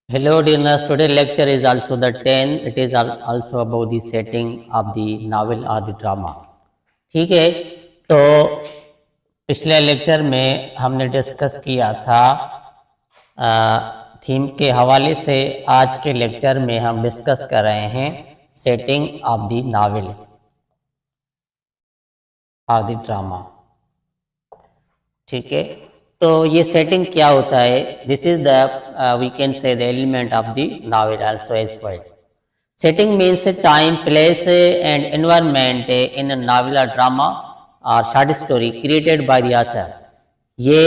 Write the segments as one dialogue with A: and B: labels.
A: Hello, dear. Today lecture is also the 10. It is also about the setting of the novel or the drama. ठीक है, तो पिछले lecture में हमने discuss किया था थीम के हवाले से। आज के लेक्चर में हम डिस्कस कर रहे हैं सेटिंग ऑफ द नावल और द ड्रामा। ठीक है, तो ये सेटिंग क्या होता है? This is the we can say the element of the novel also as well. Setting means time, place and environment in a novel और ड्रामा और short story created by the author. ये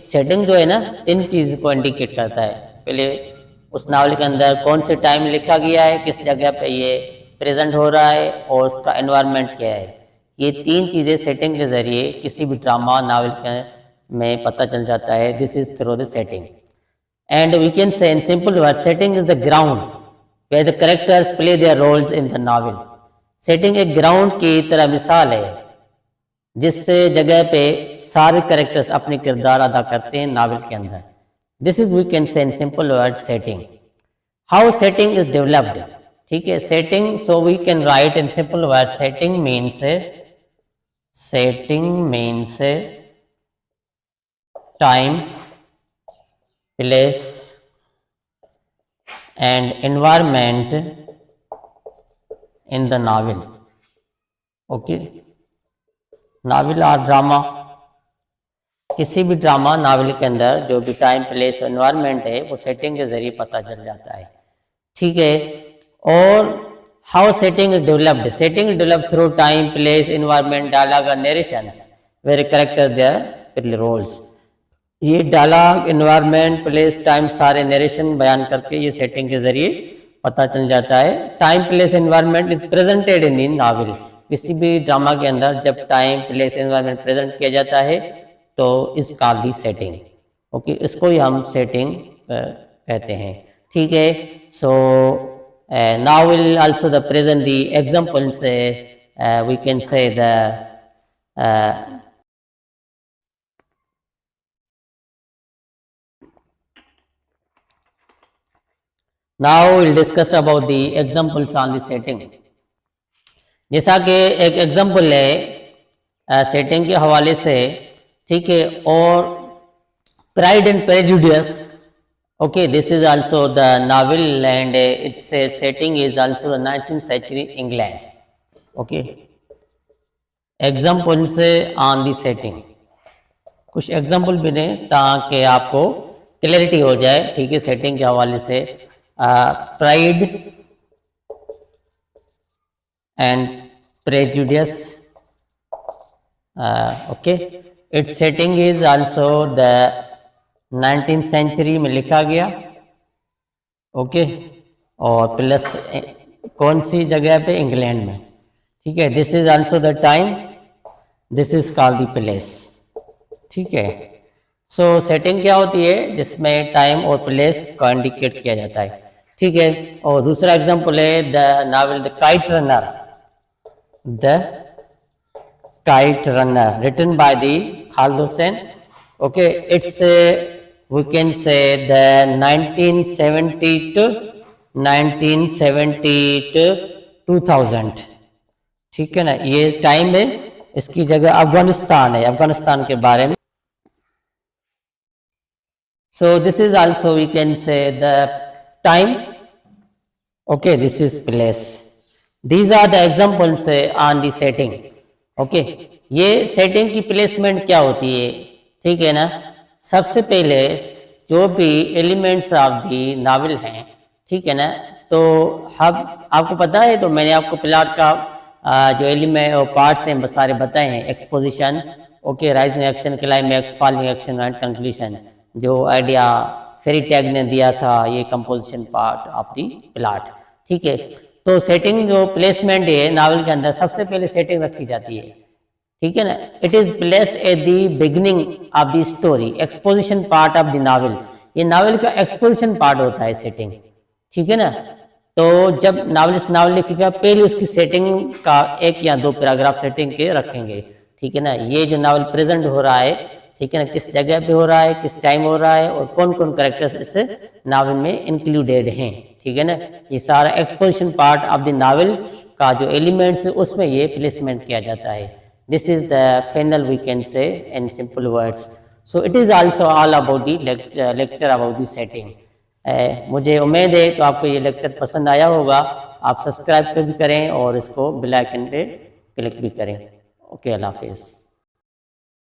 A: setting जो है ना, तीन चीज़ को indicate करता है। पहले उस नावल के अंदर कौन से टाइम लिखा गया है, किस जगह पे ये प्रेजेंट हो रहा है और उसका एनवायरनमेंट क्या है। ये तीन चीज़ें सेटिंग के ज़रिए किसी भी ड्रामा नावल के में पता चल जाता है। This is through the setting and we can say in simple word setting is the ground where the characters play their roles in the novel. Setting एक ग्राउंड की तरह मिसाल है जिस जगह पे सारे कैरेक्टर्स अपने किरदार अदा करते हैं नावल के अंदर। This is we can say in simple word setting. How setting is developed. ठीक है, setting, so we can write in simple word setting means time, place and environment in the novel. Okay, novel और drama, किसी भी drama novel के अंदर जो भी time, place, environment है वो सेटिंग के जरिए पता चल जाता है। ठीक है, और how setting is developed. Setting develop through time, place, environment, dialogue और narrations where character there play roles. ये डायलॉग, एनवायरनमेंट, प्लेस, टाइम सारे नरेशन बयान करके ये सेटिंग के जरिए पता चल जाता है। Time, place, environment is presented in the novel. किसी भी ड्रामा के अंदर जब टाइम, प्लेस, एनवायरनमेंट प्रेजेंट किया जाता है तो इस कॉल्ड दी सेटिंग। ओके, इसको ही हम सेटिंग कहते हैं। ठीक है, so novel also the present the examples we can say the Now we'll discuss about the examples on the setting. जैसा कि एक एग्जाम्पल है सेटिंग के हवाले से। ठीक है, और pride and prejudice. Okay, this is also the novel and it's setting is also the 19th century England. Okay, examples on the setting, कुछ एग्जाम्पल भी दें ताकि आपको क्लैरिटी हो जाए। ठीक है, सेटिंग के हवाले से pride and prejudice. Okay, its setting is also the 19th century में लिखा गया। ओके, और प्लस कौन सी जगह पे, इंग्लैंड में। ठीक है, this is also the time, this is called the place. ठीक है, सो सेटिंग क्या होती है जिसमें टाइम और प्लेस को इंडिकेट किया जाता है। ठीक है, और दूसरा एग्जांपल है the novel the kite runner. The kite runner written by the Khalid Hussain. Okay, it's we can say the 1970 to 2000। ठीक है ना, ये टाइम है, इसकी जगह अफगानिस्तान है, अफगानिस्तान के बारे में। So this is also we can say the time. Okay, this is place. These are the examples on the setting. Okay, ये setting की placement क्या होती है? ठीक है ना, सबसे पहले जो भी एलिमेंट्स ऑफ दी नावल हैं, ठीक है ना, तो हम आपको पता है, तो मैंने आपको प्लॉट का जो एलिमेंट और पार्ट्स हैं सारे बताए हैं। Exposition, okay, rising action, climax, falling action and conclusion. जो आइडिया फेरी टैग ने दिया था, ये composition part of the plot. ठीक है, तो सेटिंग जो प्लेसमेंट है नावल के अंदर, सबसे पहले सेटिंग रखी जाती है। ठीक है ना, it is placed at the beginning of the story, exposition part of the novel. ये नावल का एक्सपोजिशन पार्ट होता है सेटिंग। ठीक है ना, तो जब नावलिस्ट नावल लिखेगा पहले उसकी सेटिंग का एक या दो पैराग्राफ सेटिंग के रखेंगे। ठीक है ना, ये जो नावल प्रेजेंट हो रहा है, ठीक है ना, किस जगह पे हो रहा है, किस टाइम हो रहा है और कौन कौन करेक्टर्स इस नावल में इंक्लूडेड हैं। ठीक है ना, ये सारा exposition part of the novel का जो एलिमेंट्स है उसमें ये प्लेसमेंट किया जाता है। This is the final we can say in simple words. So it is also all about the lecture about the setting. मुझे उम्मीद है तो आपको ये लेक्चर पसंद आया होगा। आप सब्सक्राइब भी करें और इसको बेल आइकन पे क्लिक भी करें। ओके, अल्लाह हाफिज़।